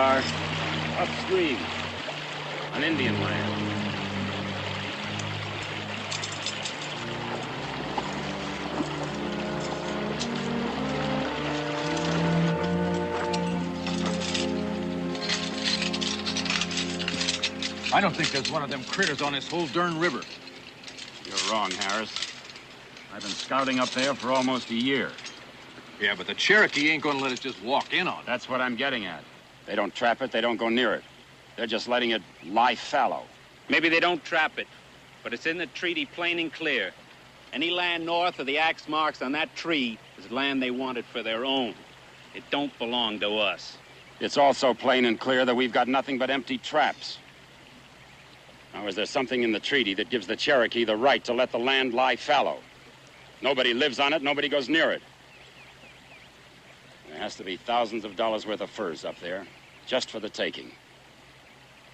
are. Upstream. On Indian land. I don't think there's one of them critters on this whole darn river. You're wrong, Harris. I've been scouting up there for almost a year. Yeah, but the Cherokee ain't gonna let us just walk in on it. That's what I'm getting at. They don't trap it, they don't go near it. They're just letting it lie fallow. Maybe they don't trap it, but it's in the treaty plain and clear. Any land north of the axe marks on that tree is land they wanted for their own. It don't belong to us. It's also plain and clear that we've got nothing but empty traps. Now, is there something in the treaty that gives the Cherokee the right to let the land lie fallow? Nobody lives on it, nobody goes near it. There has to be thousands of dollars worth of furs up there, just for the taking.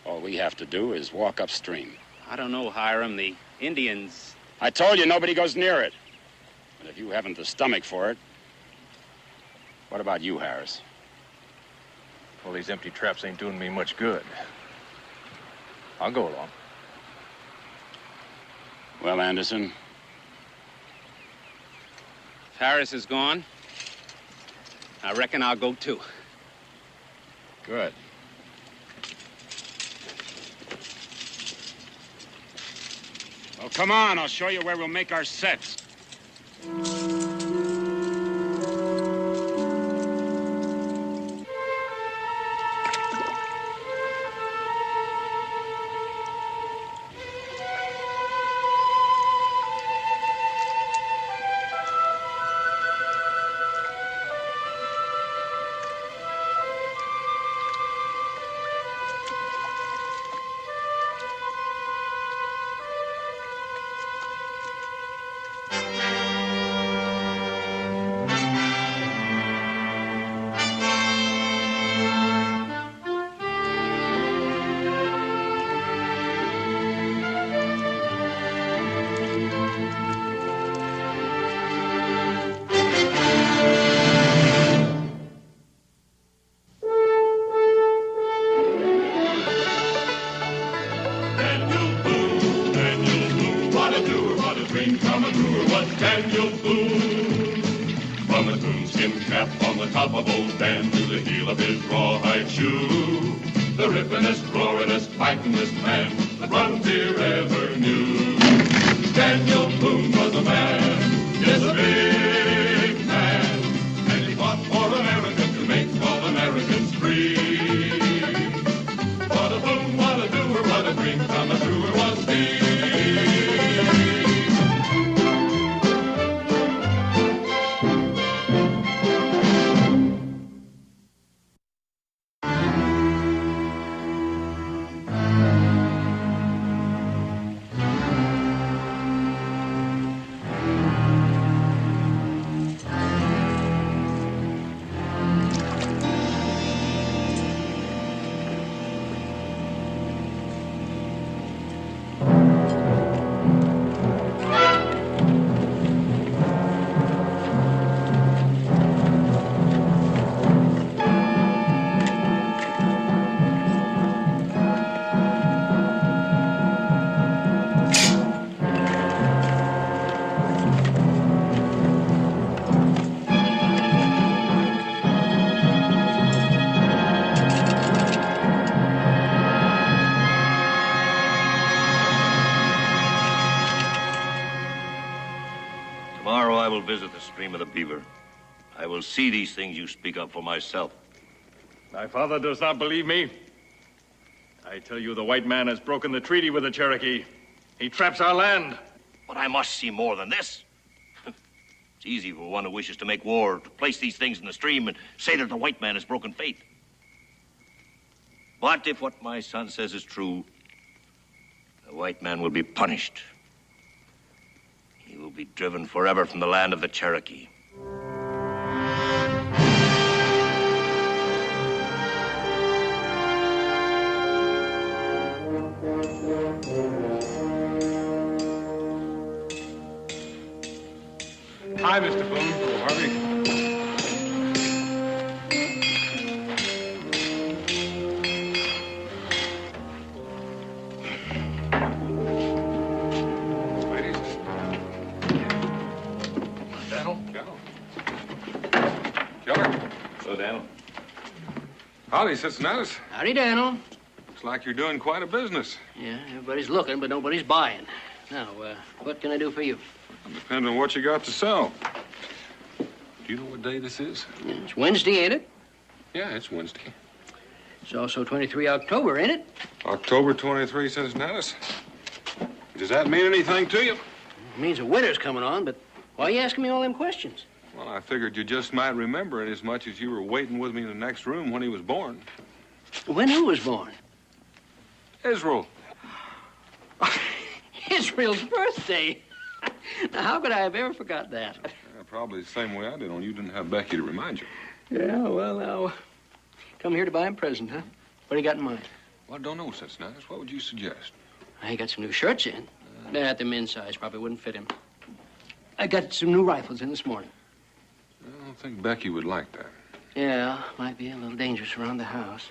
All we have to do is walk upstream. I don't know, Hiram. The Indians... I told you nobody goes near it. But if you haven't the stomach for it, what about you, Harris? Well, these empty traps ain't doing me much good. I'll go along. Well, Anderson? If Harris is gone, I reckon I'll go too. Good. Well, come on, I'll show you where we'll make our sets. Visit the stream of the Beaver. I will see these things you speak of for myself. My father does not believe me. I tell you, the white man has broken the treaty with the Cherokee. He traps our land. But I must see more than this. It's easy for one who wishes to make war to place these things in the stream and say that the white man has broken faith. But if what my son says is true, the white man will be punished. He will be driven forever from the land of the Cherokee. Hi, Mr. Boone. Oh, Harvey. Howdy, Cincinnati. Howdy, Daniel. Looks like you're doing quite a business. Yeah, everybody's looking, but nobody's buying. Now, what can I do for you? Depends on what you got to sell. Do you know what day this is? Yeah, it's Wednesday, ain't it? Yeah, it's Wednesday. It's also 23 October, ain't it? October 23, Cincinnati. Does that mean anything to you? It means the winter's coming on, but why are you asking me all them questions? Well, I figured you just might remember it as much as you were waiting with me in the next room when he was born. When who was born? Israel. Israel's birthday. Now, how could I have ever forgot that? Yeah, probably the same way I did, only you didn't have Becky to remind you. Yeah, well, now, come here to buy him a present, huh? What do you got in mind? Well, I don't know, Cincinnati. What would you suggest? I got some new shirts in. At the men's size, probably wouldn't fit him. I got some new rifles in this morning. I don't think Becky would like that. Yeah, might be a little dangerous around the house.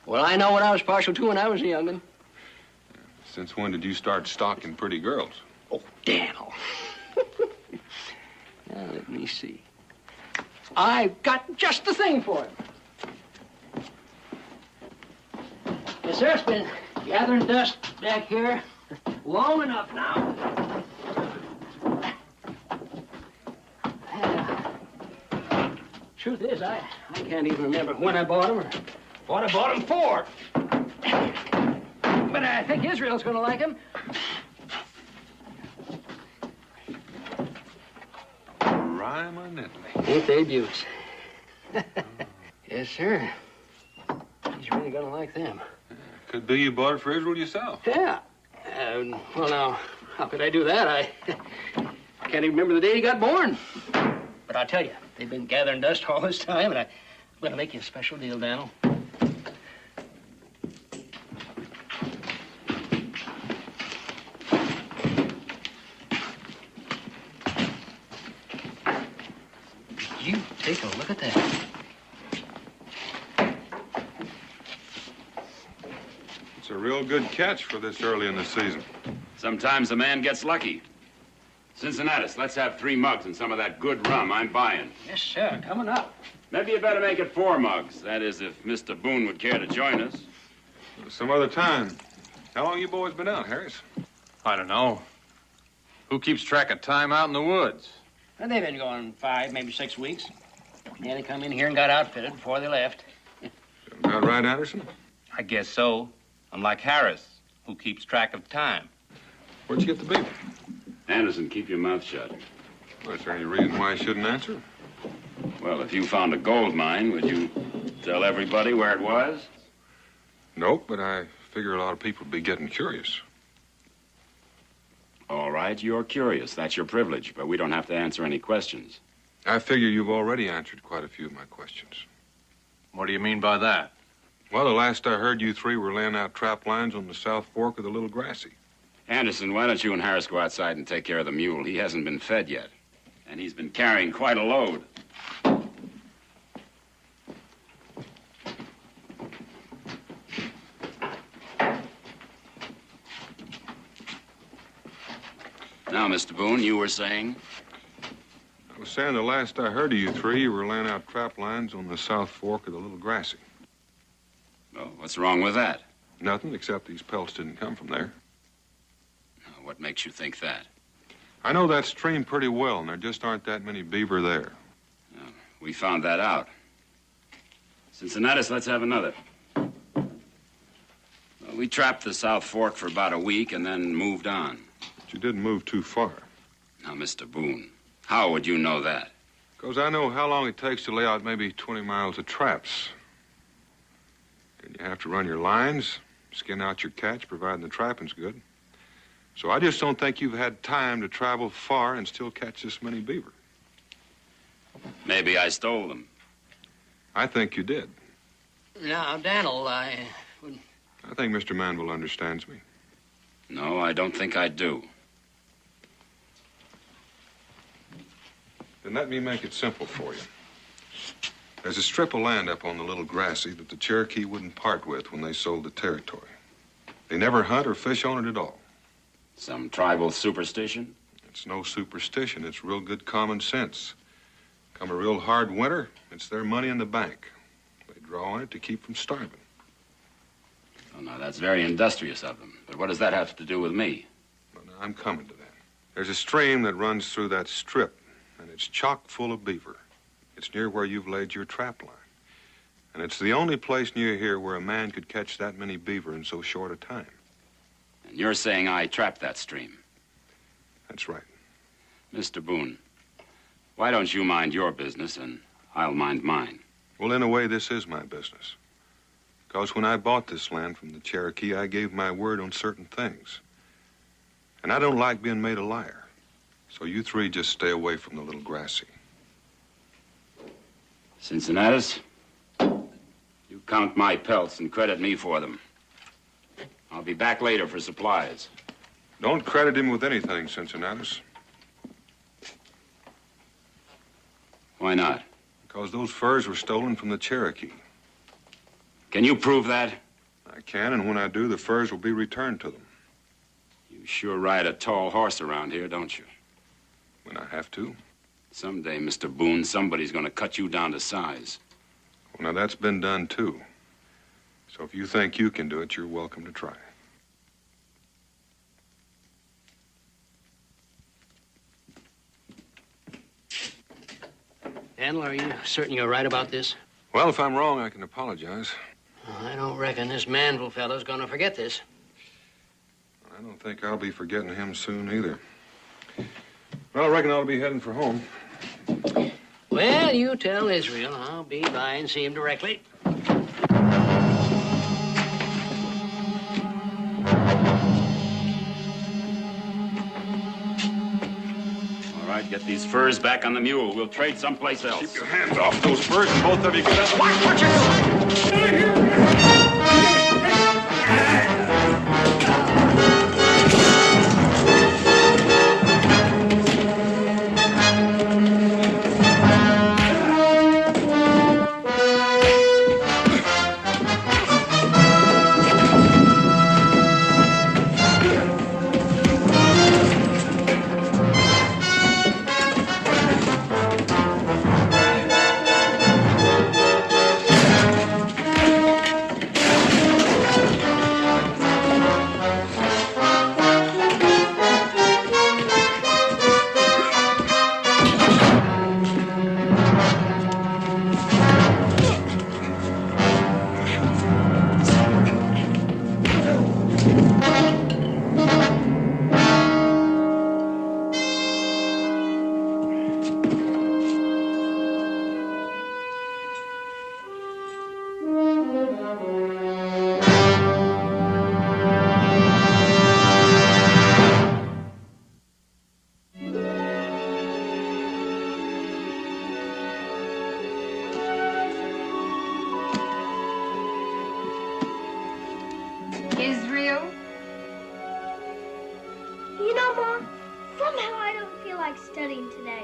Well, I know what I was partial to when I was a young'un. Since when did you start stalking pretty girls? Oh, Daniel. Now, let me see. I've got just the thing for him. Yes, sir, it's been gathering dust back here long enough now. Truth is, I can't even remember when I bought them or what I bought them for. But I think Israel's going to like them. Rhyme-a-niddly. Ain't they beauts? Yes, sir. He's really going to like them. Could be you bought it for Israel yourself. Yeah. Well, now, how could I do that? I can't even remember the day he got born. But I'll tell you, they've been gathering dust all this time, and I'm going to make you a special deal, Daniel. You take a look at that. It's a real good catch for this early in the season. Sometimes a man gets lucky. Cincinnati, let's have 3 mugs and some of that good rum I'm buying. Yes, sir. Coming up. Maybe you better make it 4 mugs. That is, if Mr. Boone would care to join us. Some other time. How long you boys been out, Harris? I don't know. Who keeps track of time out in the woods? Well, they've been going 5, maybe 6 weeks. Yeah, they come in here and got outfitted before they left. About right, Anderson? I guess so. I'm like Harris, who keeps track of time. Where'd you get the beaver? Anderson, keep your mouth shut. Well, is there any reason why I shouldn't answer? Well, if you found a gold mine, would you tell everybody where it was? Nope, but I figure a lot of people would be getting curious. All right, you're curious. That's your privilege, but we don't have to answer any questions. I figure you've already answered quite a few of my questions. What do you mean by that? Well, the last I heard, you 3 were laying out trap lines on the South Fork of the Little Grassy. Anderson, why don't you and Harris go outside and take care of the mule? He hasn't been fed yet, and he's been carrying quite a load. Now, Mr. Boone, you were saying? I was saying the last I heard of you 3, you were laying out trap lines on the South Fork of the Little Grassy. Well, what's wrong with that? Nothing, except these pelts didn't come from there. What makes you think that? I know that stream pretty well, and there just aren't that many beaver there. We found that out. Cincinnati, let's have another. Well, we trapped the South Fork for about a week and then moved on. But you didn't move too far. Now, Mr. Boone, how would you know that? Because I know how long it takes to lay out maybe 20 miles of traps. And you have to run your lines, skin out your catch, providing the trapping's good. So I just don't think you've had time to travel far and still catch this many beaver. Maybe I stole them. I think you did. Now, Daniel, I think Mr. Manville understands me. No, I don't think I do. Then let me make it simple for you. There's a strip of land up on the Little Grassy that the Cherokee wouldn't part with when they sold the territory. They never hunt or fish on it at all. Some tribal superstition? It's no superstition. It's real good common sense. Come a real hard winter, it's their money in the bank. They draw on it to keep from starving. Oh, no, that's very industrious of them. But what does that have to do with me? Well, now, I'm coming to that. There's a stream that runs through that strip, and it's chock full of beaver. It's near where you've laid your trap line. And it's the only place near here where a man could catch that many beaver in so short a time. And you're saying I trapped that stream? That's right. Mr. Boone, why don't you mind your business and I'll mind mine? Well, in a way, this is my business. Because when I bought this land from the Cherokee, I gave my word on certain things. And I don't like being made a liar. So you three just stay away from the little Grassy. Cincinnatus, you count my pelts and credit me for them. I'll be back later for supplies. Don't credit him with anything, Cincinnatus. Why not? Because those furs were stolen from the Cherokee. Can you prove that? I can, and when I do, the furs will be returned to them. You sure ride a tall horse around here, don't you? When I have to. Someday, Mr. Boone, somebody's gonna cut you down to size. Well, now, that's been done, too. So if you think you can do it, you're welcome to try. Handler, are you certain you're right about this? Well, if I'm wrong, I can apologize. Well, I don't reckon this Manville fellow's gonna forget this. I don't think I'll be forgetting him soon, either. Well, I reckon I'll be heading for home. Well, you tell Israel. I'll be by and see him directly. All right, get these furs back on the mule. We'll trade someplace else. Keep your hands off those furs, and both of you get out. Watch what you're doing! Israel? You know, Mom, somehow I don't feel like studying today.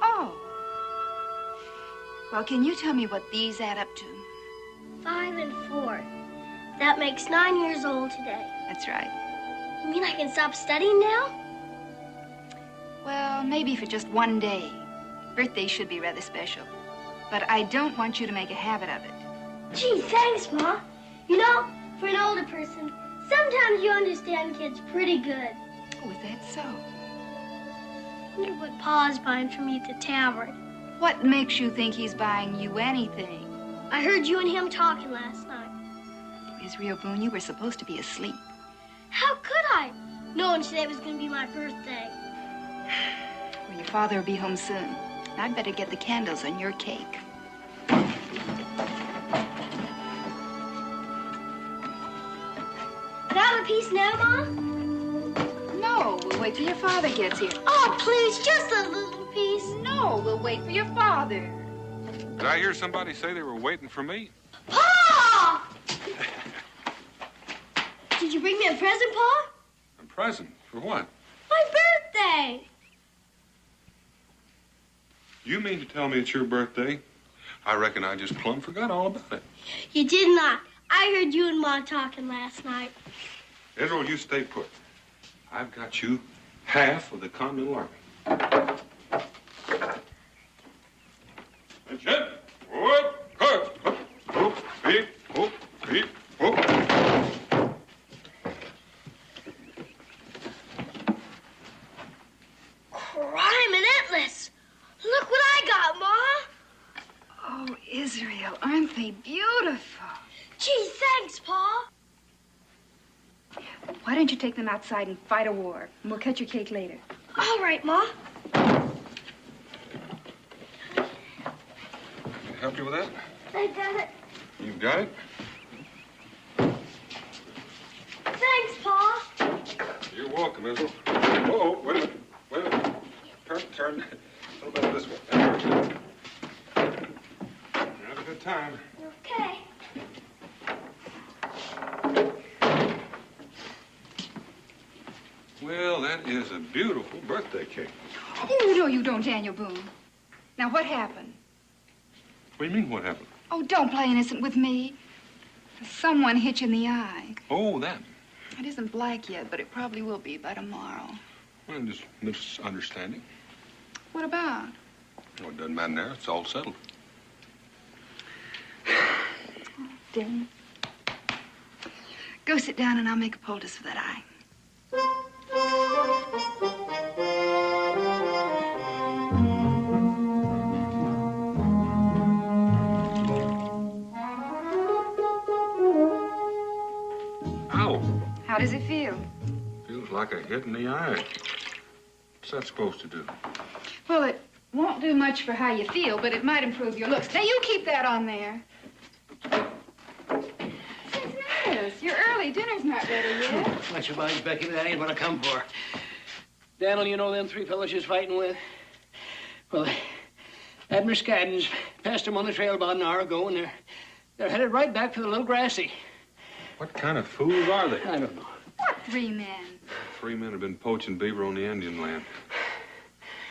Oh. Well, can you tell me what these add up to? 5 and 4. That makes 9 years old today. That's right. You mean I can stop studying now? Well, maybe for just one day. Birthdays should be rather special. But I don't want you to make a habit of it. Gee, thanks, Ma. You know, for an older person, sometimes you understand kids pretty good. Oh, is that so? I wonder what Pa's buying for me at the tavern. What makes you think he's buying you anything? I heard you and him talking last night. Israel Boone, you were supposed to be asleep. How could I, knowing today was going to be my birthday? Well, your father will be home soon. I'd better get the candles on your cake. Can I have a piece now, Mom? No, we'll wait till your father gets here. Oh, please, just a little piece. No, we'll wait for your father. Did I hear somebody say they were waiting for me? Pa! Did you bring me a present, Pa? A present? For what? My birthday. You mean to tell me it's your birthday? I reckon I just plumb forgot all about it. You did not. I heard you and Ma talking last night. Israel, you stay put. I've got you half of the Continental Army. Attention! Forward! Good! honey, beautiful. Gee, thanks, Pa. Why don't you take them outside and fight a war? And we'll cut your cake later. All right, Ma. Can I help you with that? I got it. You've got it? Thanks, Pa. You're welcome, Isle. Whoa, wait a minute. Wait a minute. Turn. A little bit this way. Have a good time. Okay. Well, that is a beautiful birthday cake. Oh, no, you don't, Daniel Boone. Now, what happened? What do you mean, what happened? Oh, don't play innocent with me. Someone hit you in the eye. Oh, that. It isn't black yet, but it probably will be by tomorrow. Well, just misunderstanding. What about? Oh, it doesn't matter now. It's all settled. Oh, Dan. Go sit down and I'll make a poultice for that eye. Ow. How does it feel? Feels like a hit in the eye. What's that supposed to do? Well, it won't do much for how you feel, but it might improve your looks. Now, you keep that on there. Cincinnatus, you're early. Dinner's not ready yet. Much obliged, Becky, but that ain't what I come for. Daniel, you know them three fellows you're fighting with? Well, Admiral Scaddons passed them on the trail about an hour ago, and they're headed right back for the Little Grassy. What kind of fools are they? I don't know. What 3 men? 3 men have been poaching beaver on the Indian land.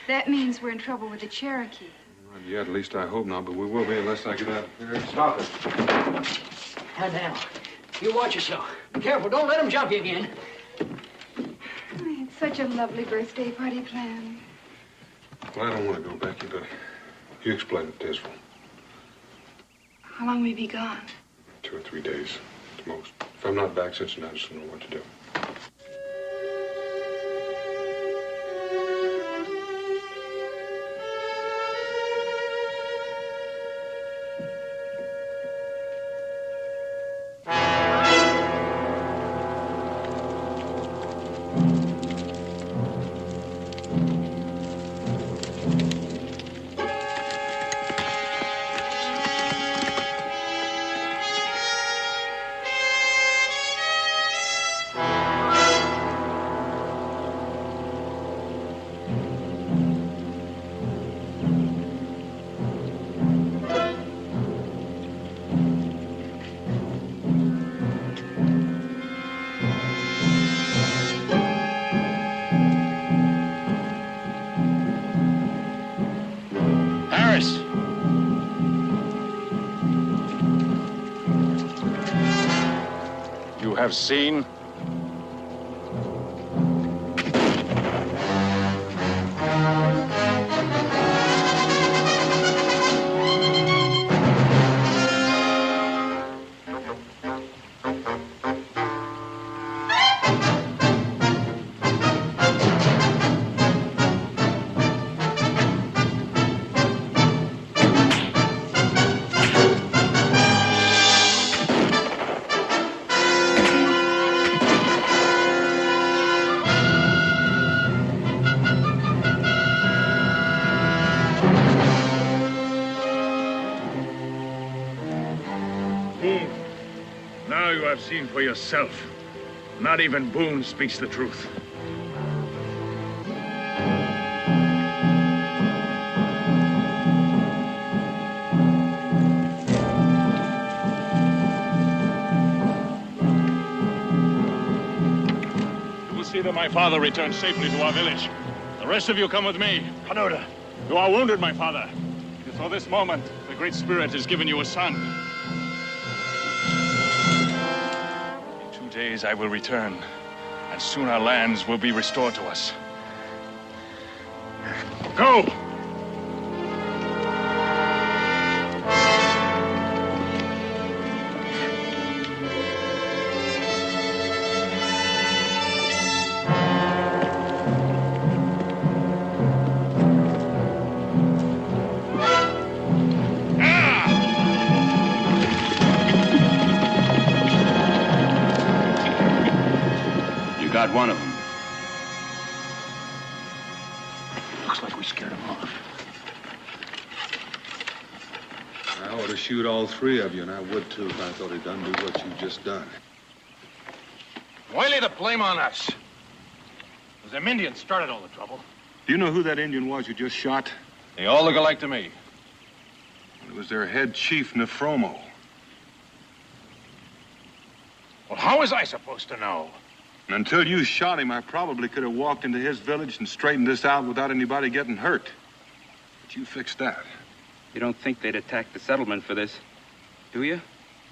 That means we're in trouble with the Cherokee. Not yet, at least I hope not, but we will be unless I get out here. Stop it. Now, Daniel, you watch yourself. Be careful. Don't let them jump you again. I had such a lovely birthday party planned. Well, I don't want to go, Becky, but you explain it to Israel. How long will we be gone? 2 or 3 days, at most. If I'm not back, Cincinnati will know what to do. Have seen. Seen for yourself. Not even Boone speaks the truth. You will see that my father returns safely to our village. The rest of you come with me. Hanoda, you are wounded, my father. For this moment, the Great Spirit has given you a son. Days I will return, and soon our lands will be restored to us. Go! shot one of them. Looks like we scared him off. I ought to shoot all three of you, and I would too if I thought he'd undo what you've just done. Why lay the blame on us? It was them Indians started all the trouble. Do you know who that Indian was you just shot? They all look alike to me. It was their head chief, Nefromo. Well, how was I supposed to know? And until you shot him, I probably could have walked into his village and straightened this out without anybody getting hurt. But you fixed that. You don't think they'd attack the settlement for this, do you?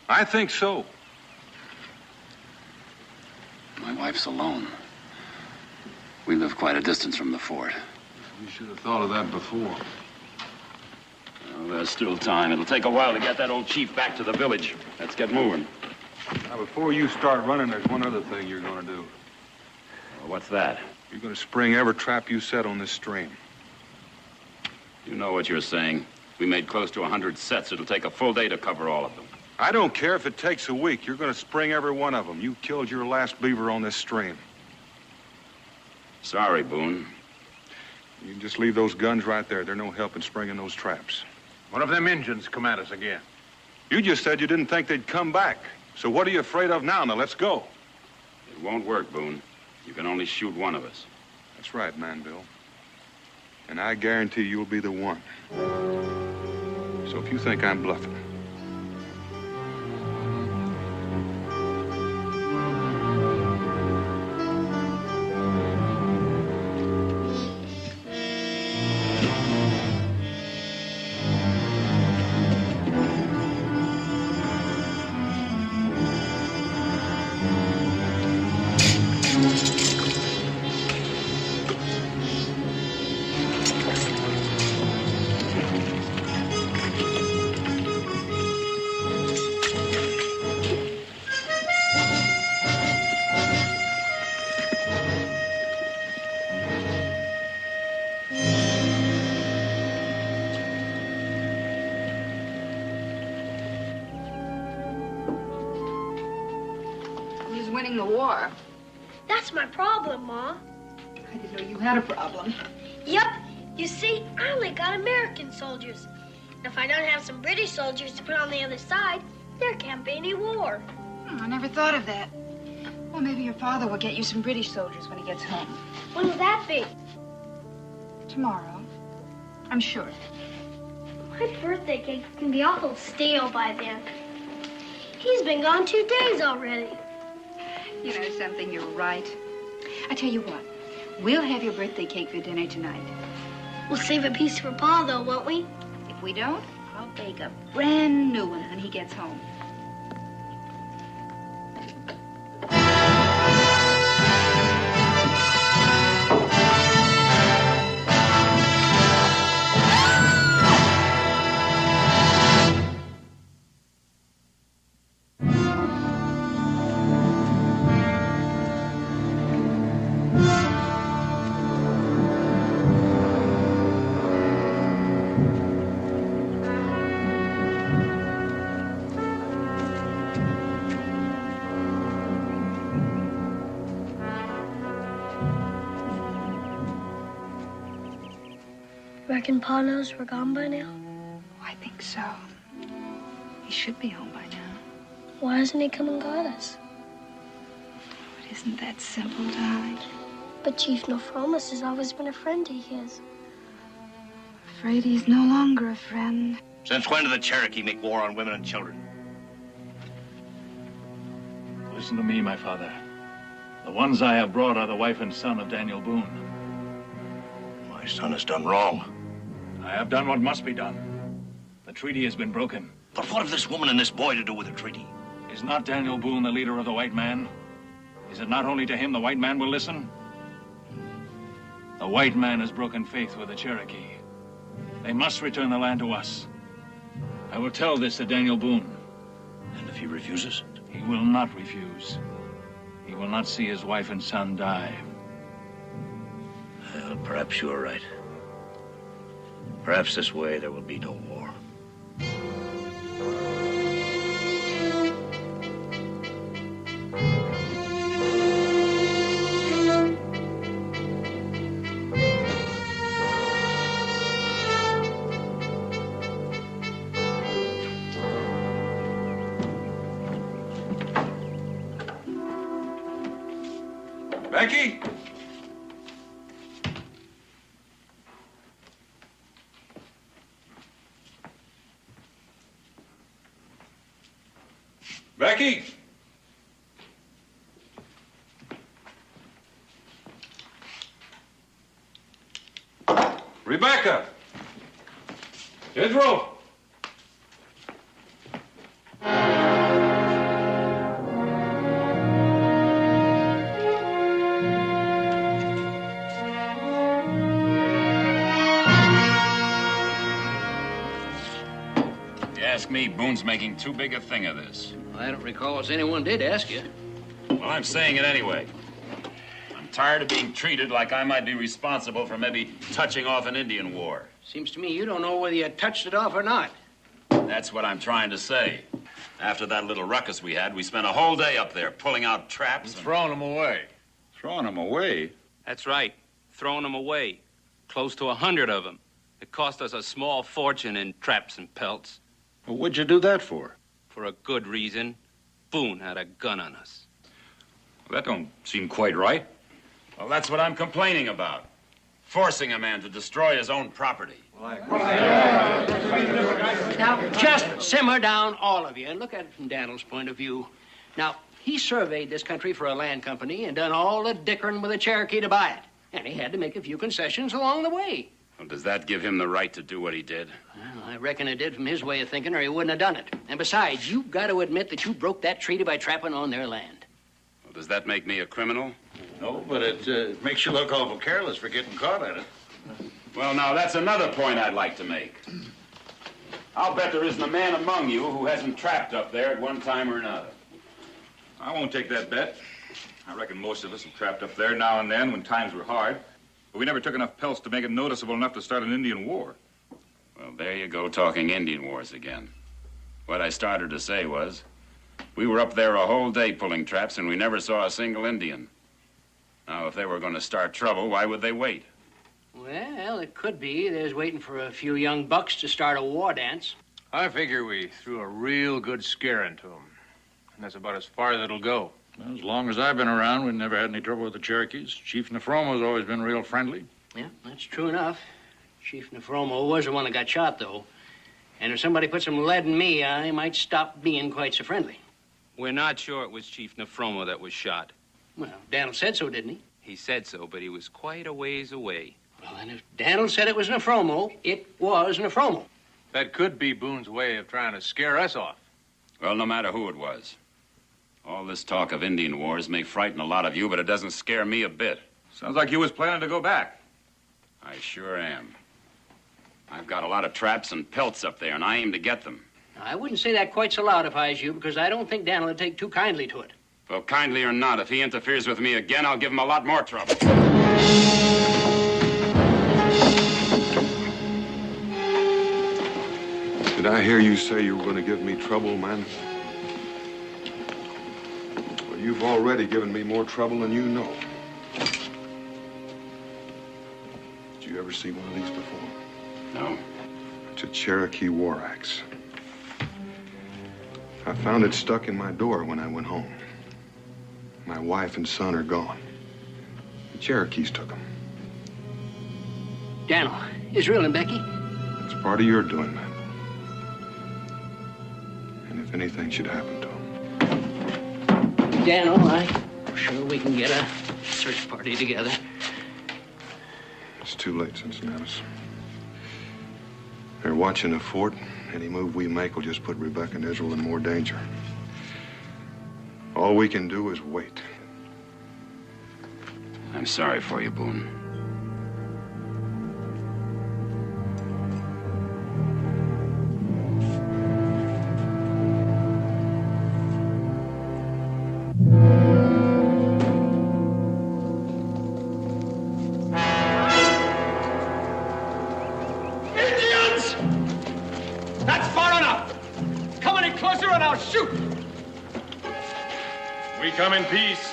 I think so. My wife's alone. We live quite a distance from the fort. You should have thought of that before. Well, there's still time. It'll take a while to get that old chief back to the village. Let's get moving. Now, before you start running, there's one other thing you're going to do. Well, what's that? You're going to spring every trap you set on this stream. You know what you're saying. We made close to 100 sets. It'll take a full day to cover all of them. I don't care if it takes a week. You're going to spring every one of them. You killed your last beaver on this stream. Sorry, Boone. You can just leave those guns right there. They're no help in springing those traps. What if them Indians come at us again? You just said you didn't think they'd come back. So what are you afraid of now? Now, let's go. It won't work, Boone. You can only shoot one of us. That's right, Manville. And I guarantee you'll be the one. So if you think I'm bluffing... Winning the war. That's my problem, Ma. I didn't know you had a problem. Yep. You see, I only got American soldiers. If I don't have some British soldiers to put on the other side, there can't be any war. I never thought of that. Well, maybe your father will get you some British soldiers when he gets home. When will that be? Tomorrow. I'm sure. My birthday cake can be awful stale by then. He's been gone 2 days already. You know something, you're right. I tell you what, we'll have your birthday cake for dinner tonight. We'll save a piece for Pa, though, won't we? If we don't, I'll bake a brand new one when he gets home. Reckon Pa knows we're gone by now? Oh, I think so. He should be home by now. Why hasn't he come and got us? It isn't that simple, darling. But Chief Nefromus has always been a friend of his. Afraid he's no longer a friend. Since when did the Cherokee make war on women and children? Listen to me, my father. The ones I have brought are the wife and son of Daniel Boone. My son has done wrong. I have done what must be done. The treaty has been broken. But what have this woman and this boy to do with the treaty? Is not Daniel Boone the leader of the white man? Is it not only to him the white man will listen? The white man has broken faith with the Cherokee. They must return the land to us. I will tell this to Daniel Boone. And if he refuses? He will not refuse. He will not see his wife and son die. Well, perhaps you're right. Perhaps this way there will be no war. Becky? Becky? Rebecca? Israel? Ask me, Boone's making too big a thing of this. I don't recall if anyone did ask you. Well, I'm saying it anyway. I'm tired of being treated like I might be responsible for maybe touching off an Indian war. Seems to me you don't know whether you touched it off or not. That's what I'm trying to say. After that little ruckus we had, we spent a whole day up there pulling out traps. And throwing them away. Throwing them away? That's right. Throwing them away. Close to 100 of them. It cost us a small fortune in traps and pelts. Well, what'd you do that for? For a good reason. Boone had a gun on us. Well, that don't seem quite right. Well, that's what I'm complaining about. Forcing a man to destroy his own property. Now, just simmer down, all of you, and look at it from Daniel's point of view. Now, he surveyed this country for a land company and done all the dickering with a Cherokee to buy it. And he had to make a few concessions along the way. Well, does that give him the right to do what he did? Well, I reckon it did from his way of thinking, or he wouldn't have done it. And besides, you've got to admit that you broke that treaty by trapping on their land. Well, does that make me a criminal? No, but it makes you look awful careless for getting caught at it. Well, now, that's another point I'd like to make. I'll bet there isn't a man among you who hasn't trapped up there at one time or another. I won't take that bet. I reckon most of us have trapped up there now and then when times were hard. But we never took enough pelts to make it noticeable enough to start an Indian war. Well, there you go, talking Indian wars again. What I started to say was, we were up there a whole day pulling traps, and we never saw a single Indian. Now, if they were going to start trouble, why would they wait? Well, it could be. There's waiting for a few young bucks to start a war dance. I figure we threw a real good scare into them. And that's about as far as it'll go. Well, as long as I've been around, we've never had any trouble with the Cherokees. Chief Nefromo's always been real friendly. Yeah, that's true enough. Chief Nefromo was the one that got shot, though. And if somebody put some lead in me, I might stop being quite so friendly. We're not sure it was Chief Nefromo that was shot. Well, Daniel said so, didn't he? He said so, but he was quite a ways away. Well, and if Daniel said it was Nefromo, it was Nefromo. That could be Boone's way of trying to scare us off. Well, no matter who it was. All this talk of Indian wars may frighten a lot of you, but it doesn't scare me a bit. Sounds like you was planning to go back. I sure am. I've got a lot of traps and pelts up there, and I aim to get them. Now, I wouldn't say that quite so loud if I was you, because I don't think Daniel would take too kindly to it. Well, kindly or not, if he interferes with me again, I'll give him a lot more trouble. Did I hear you say you were going to give me trouble, man? Well, you've already given me more trouble than you know. Did you ever see one of these before? No. It's a Cherokee war axe. I found it stuck in my door when I went home. My wife and son are gone. The Cherokees took them. Daniel, Israel and Becky? It's part of your doing, man. And if anything should happen to them. Daniel, I'm sure we can get a search party together. It's too late, Cincinnatus. They're watching the fort. Any move we make will just put Rebecca and Israel in more danger. All we can do is wait. I'm sorry for you, Boone. Indians! That's far enough! Come any closer and I'll shoot! We come in peace.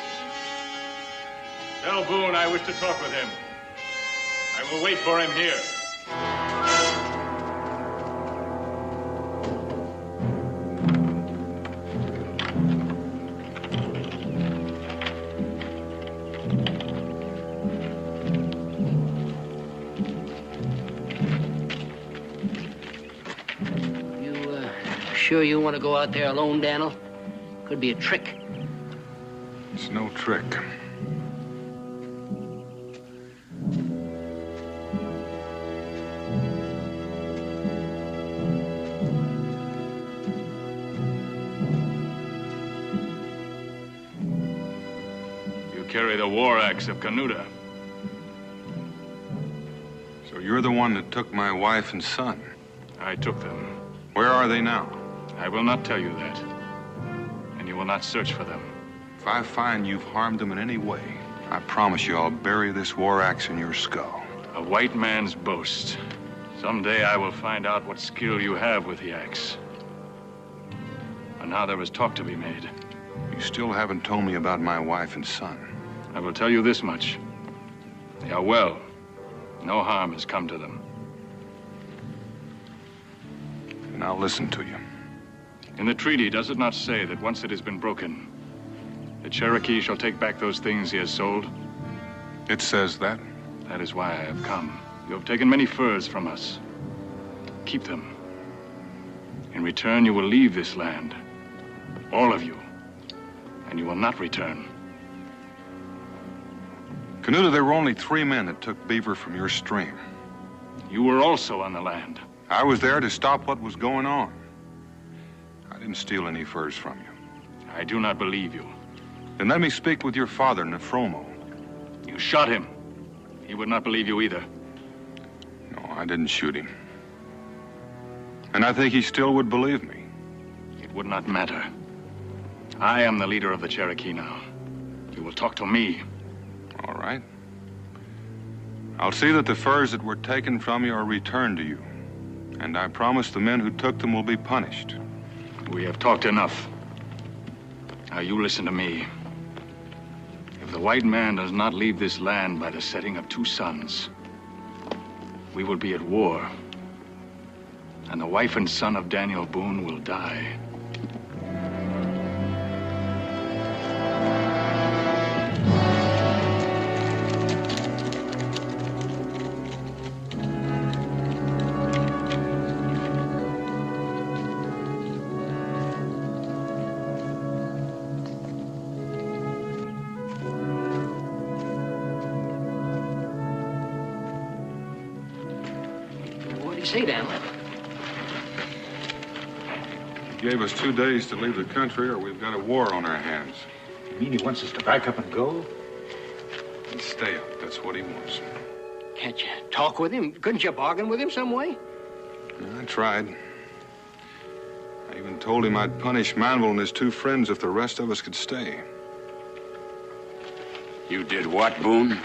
Tell Boone I wish to talk with him. I will wait for him here. sure you want to go out there alone, Daniel? Could be a trick. It's no trick. You carry the war axe of Canuta. So you're the one that took my wife and son? I took them. Where are they now? I will not tell you that. And you will not search for them. If I find you've harmed them in any way, I promise you I'll bury this war axe in your skull. A white man's boast. Someday I will find out what skill you have with the axe. And now there is talk to be made. You still haven't told me about my wife and son. I will tell you this much. They are well. No harm has come to them. And I'll listen to you. In the treaty, does it not say that once it has been broken, the Cherokee shall take back those things he has sold? It says that. That is why I have come. You have taken many furs from us. Keep them. In return, you will leave this land. All of you. And you will not return. Canuta, there were only 3 men that took beaver from your stream. You were also on the land. I was there to stop what was going on. I didn't steal any furs from you. I do not believe you. Then let me speak with your father, Nefromo. You shot him. He would not believe you either. No, I didn't shoot him. And I think he still would believe me. It would not matter. I am the leader of the Cherokee now. You will talk to me. All right. I'll see that the furs that were taken from you are returned to you. And I promise the men who took them will be punished. We have talked enough. Now you listen to me. If the white man does not leave this land by the setting of 2 suns, we will be at war. And the wife and son of Daniel Boone will die. Say, Dan. He gave us 2 days to leave the country, or we've got a war on our hands. You mean he wants us to back up and go? And stay up. That's what he wants. Can't you talk with him? Couldn't you bargain with him some way? I tried. I even told him I'd punish Manville and his 2 friends if the rest of us could stay. You did what, Boone?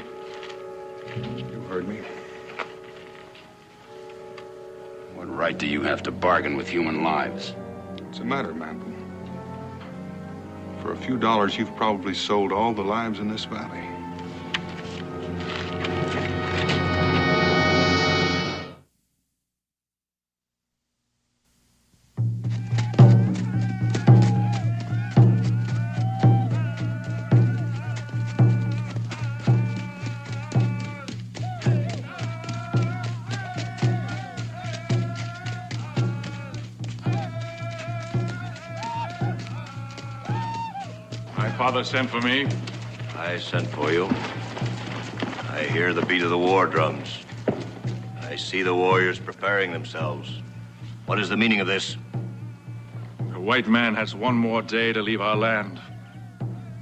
You heard me. What right do you have to bargain with human lives? What's the matter, Manville? For a few dollars, you've probably sold all the lives in this valley. Father sent for me. I sent for you. I hear the beat of the war drums. I see the warriors preparing themselves. What is the meaning of this? The white man has 1 more day to leave our land.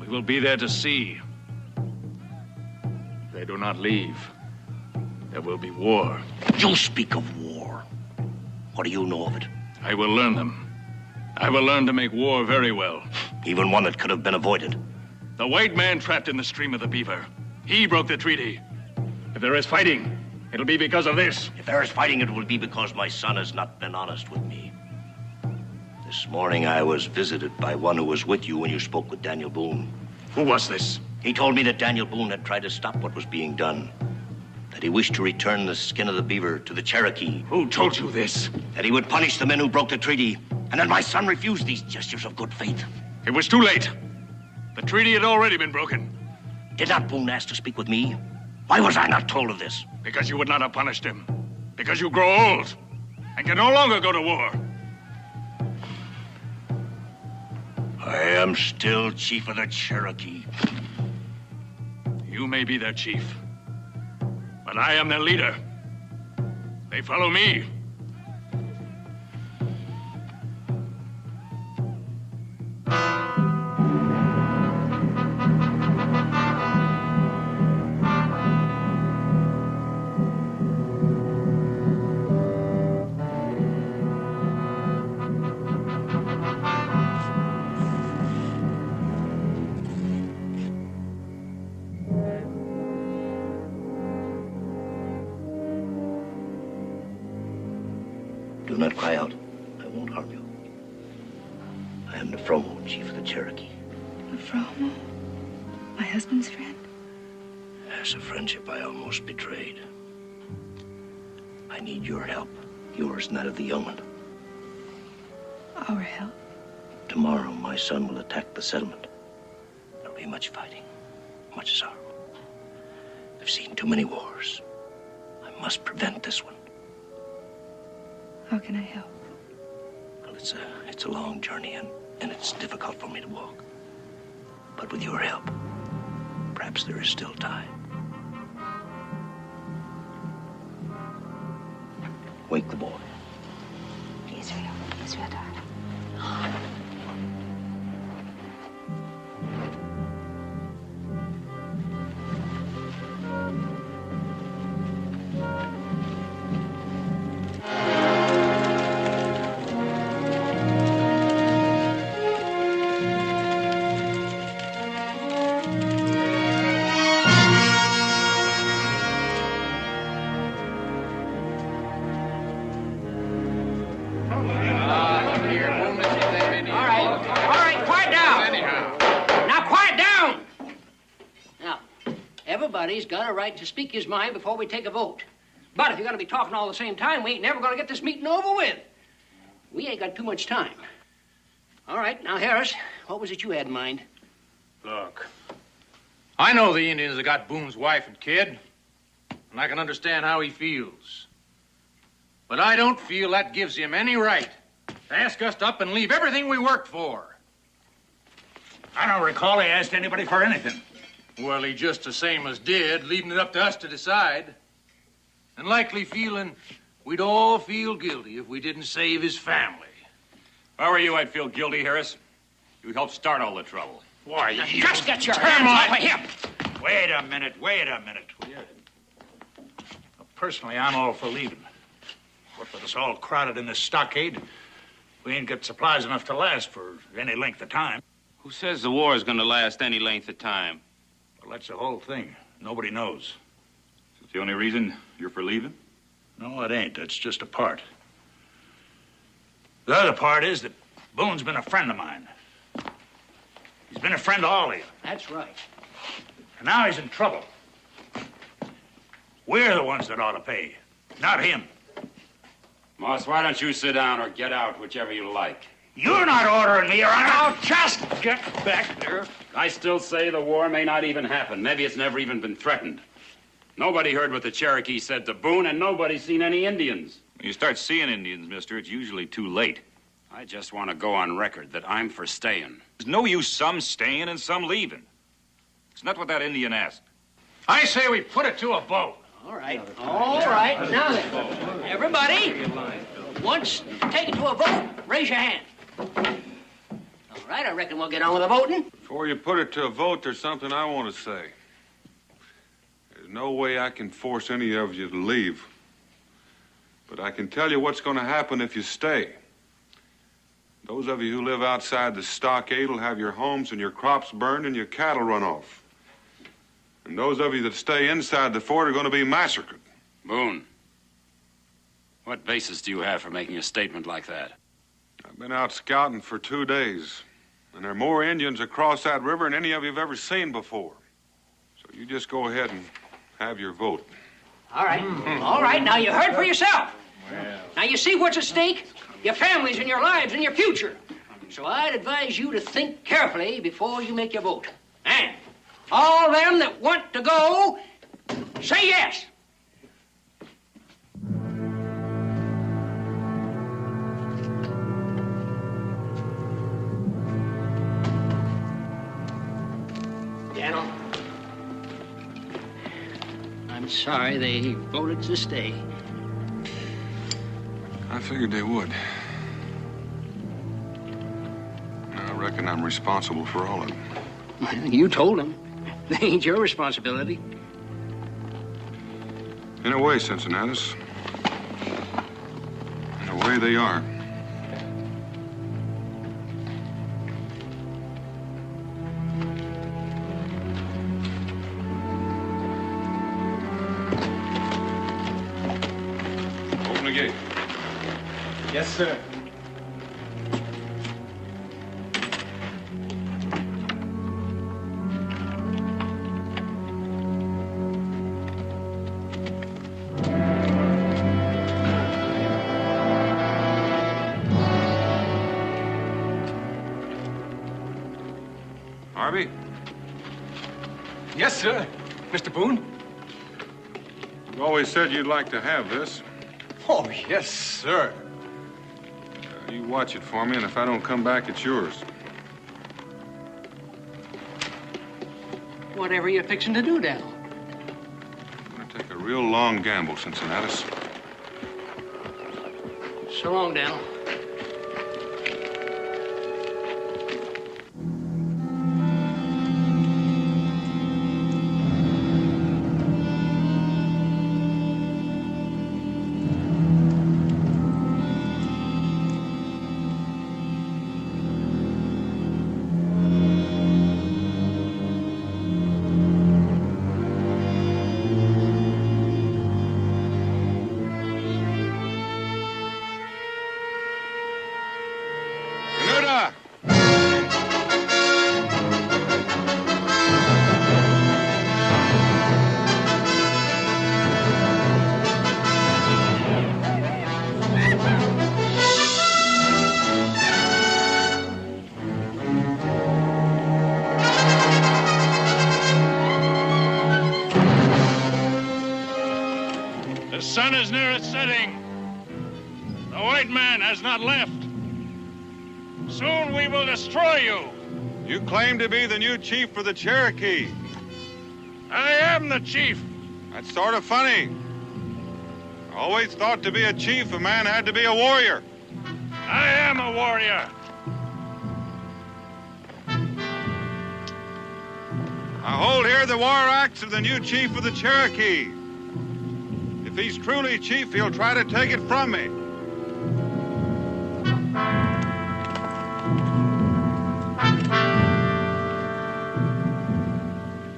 We will be there to see. If they do not leave, there will be war. You speak of war. What do you know of it? I will learn them. I will learn to make war very well. Even one that could have been avoided. The white man trapped in the stream of the Beaver. He broke the treaty. If there is fighting, it'll be because of this. If there is fighting, it will be because my son has not been honest with me. This morning I was visited by one who was with you when you spoke with Daniel Boone. Who was this? He told me that Daniel Boone had tried to stop what was being done. That he wished to return the skin of the beaver to the Cherokee. Who told you this? That he would punish the men who broke the treaty. And that my son refused these gestures of good faith. It was too late. The treaty had already been broken. Did not Boone ask to speak with me? Why was I not told of this? Because you would not have punished him. Because you grow old and can no longer go to war. I am still chief of the Cherokee. You may be their chief, but I am their leader. They follow me. Do not cry out. I won't harm you. I am Nefromo, chief of the Cherokee. Nefromo? My husband's friend? As a friendship I almost betrayed. I need your help. Yours and that of the young one. Our help? Tomorrow, my son will attack the settlement. There'll be much fighting, much sorrow. I've seen too many wars. I must prevent this one. How can I help? Well, it's a long journey, and it's difficult for me to walk. But with your help, perhaps there is still time. Wake the boy. Israel, darling. Everybody's got a right to speak his mind before we take a vote. But if you're going to be talking all the same time, we ain't never going to get this meeting over with. We ain't got too much time. All right, now, Harris, what was it you had in mind? Look, I know the Indians have got Boone's wife and kid, and I can understand how he feels. But I don't feel that gives him any right to ask us to up and leave everything we worked for. I don't recall he asked anybody for anything. Well, he just the same as did, leaving it up to us to decide. And likely feeling we'd all feel guilty if we didn't save his family. If I were you, I'd feel guilty, Harris. You helped start all the trouble. Why, you... Just get your hands off of him! Wait a minute, will you? Personally, I'm all for leaving. What with us all crowded in this stockade, we ain't got supplies enough to last for any length of time. Who says the war is going to last any length of time? Well, that's the whole thing. Nobody knows. Is that the only reason you're for leaving? No, it ain't. That's just a part. The other part is that Boone's been a friend of mine. He's been a friend to all of you. That's right. And now he's in trouble. We're the ones that ought to pay, not him. Moss, why don't you sit down or get out, whichever you like? You're not ordering me around. Now just get back there. I still say the war may not even happen. Maybe it's never even been threatened. Nobody heard what the Cherokee said to Boone, and nobody's seen any Indians. When you start seeing Indians, mister, it's usually too late. I just want to go on record that I'm for staying. There's no use some staying and some leaving. It's not what that Indian asked. I say we put it to a vote. All right. All right. Now then, everybody, once taken to a vote, raise your hand. All right, I reckon we'll get on with the voting. Before you put it to a vote, there's something I want to say. There's no way I can force any of you to leave. But I can tell you what's going to happen if you stay. Those of you who live outside the stockade will have your homes and your crops burned and your cattle run off. And those of you that stay inside the fort are going to be massacred. Boone, what basis do you have for making a statement like that? I've been out scouting for 2 days, and there are more Indians across that river than any of you have ever seen before. So you just go ahead and have your vote. All right. All right, now you heard for yourself. Now you see what's at stake? Your families and your lives and your future. So I'd advise you to think carefully before you make your vote. And all them that want to go, say yes. I'm sorry they voted to stay. I figured they would. I reckon I'm responsible for all of it. Well, you told them. They ain't your responsibility. In a way, Cincinnatus. In a way, they are. Open the gate. Yes, sir. Harvey? Yes, sir. Mr. Boone? You always said you'd like to have this. Oh, yes, sir. You watch it for me, and if I don't come back, it's yours. Whatever you fixing to do, Dal? I'm gonna take a real long gamble, Cincinnatus. So long, Dal. The sun is near its setting. The white man has not left. Soon we will destroy you. You claim to be the new chief for the Cherokee. I am the chief. That's sort of funny. I always thought to be a chief, a man had to be a warrior. I am a warrior. I hold here the war axe of the new chief of the Cherokee. If he's truly chief, he'll try to take it from me.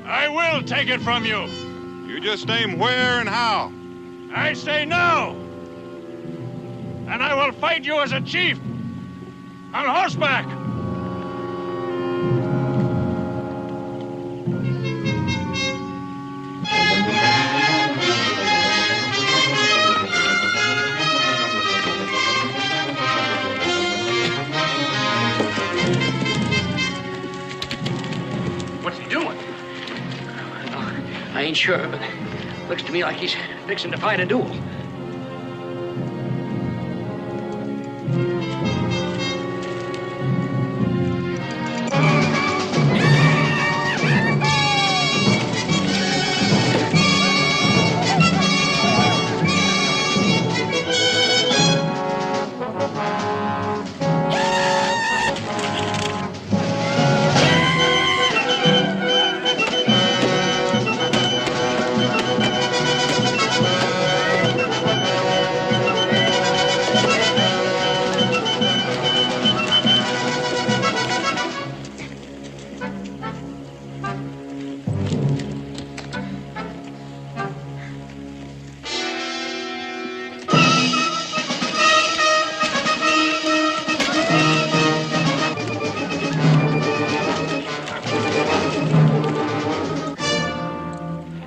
I will take it from you. You just name where and how. I say no. And I will fight you as a chief. On horseback. What's he doing? I ain't sure, but looks to me like he's fixing to fight a duel.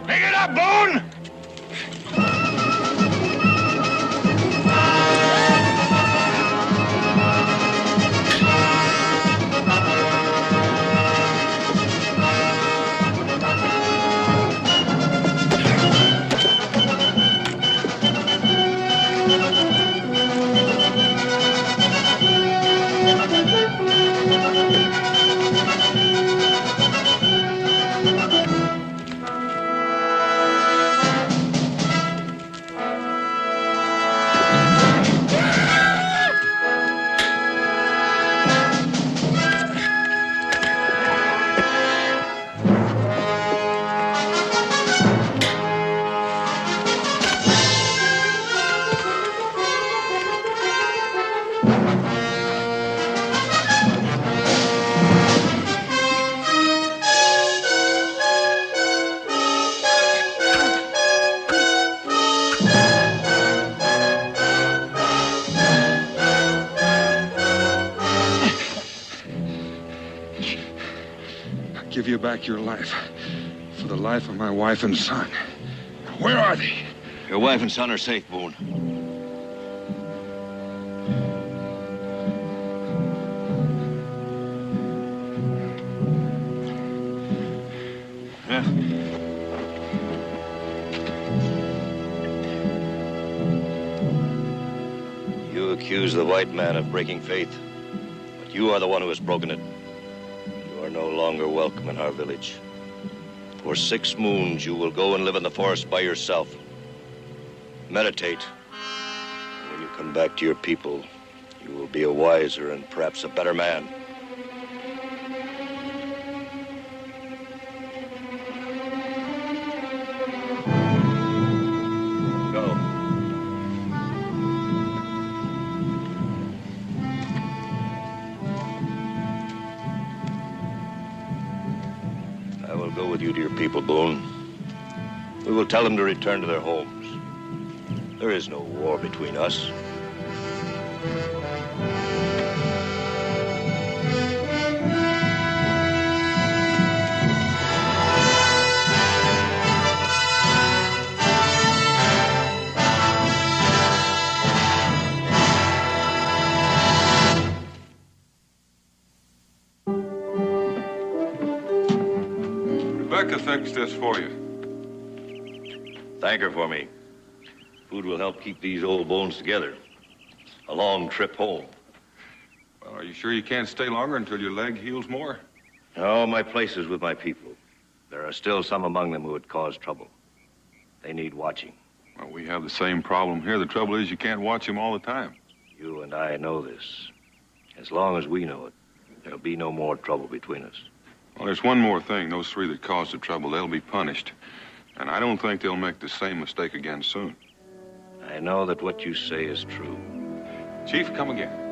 Pick it up, Boone! you back your life. For the life of my wife and son. Where are they? Your wife and son are safe, Boone. You accuse the white man of breaking faith, but you are the one who has broken it. You are no longer welcome in our village. For 6 moons, you will go and live in the forest by yourself. Meditate. And when you come back to your people, you will be a wiser and perhaps a better man. Go. I will go with you to your people, Boone. We will tell them to return to their homes. There is no war between us. Rebecca fixed this for you. Thank her for me. Food will help keep these old bones together. A long trip home. Well, are you sure you can't stay longer until your leg heals more? No, my place is with my people. There are still some among them who would cause trouble. They need watching. Well, we have the same problem here. The trouble is you can't watch them all the time. You and I know this. As long as we know it, there'll be no more trouble between us. Well, there's one more thing. Those 3 that caused the trouble, they'll be punished. And I don't think they'll make the same mistake again soon. I know that what you say is true. Chief, come again.